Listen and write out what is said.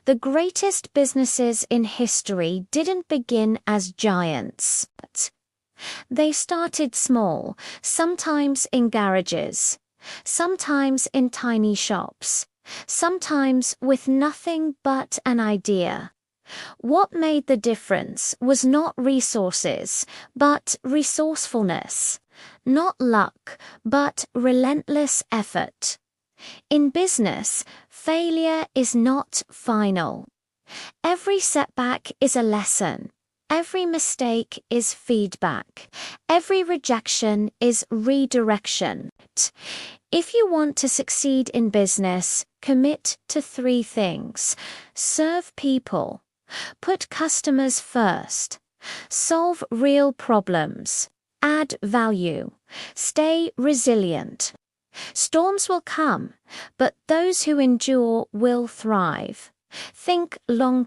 The greatest businesses in history didn't begin as giants. They started small, sometimes in garages, sometimes in tiny shops, sometimes with nothing but an idea. What made the difference was not resources, but resourcefulness, not luck, but relentless effort. In business, failure is not final. Every setback is a lesson. Every mistake is feedback. Every rejection is redirection. If you want to succeed in business, commit to 3 things. Serve people. Put customers first. Solve real problems. Add value. Stay resilient. Storms will come, but those who endure will thrive. Think long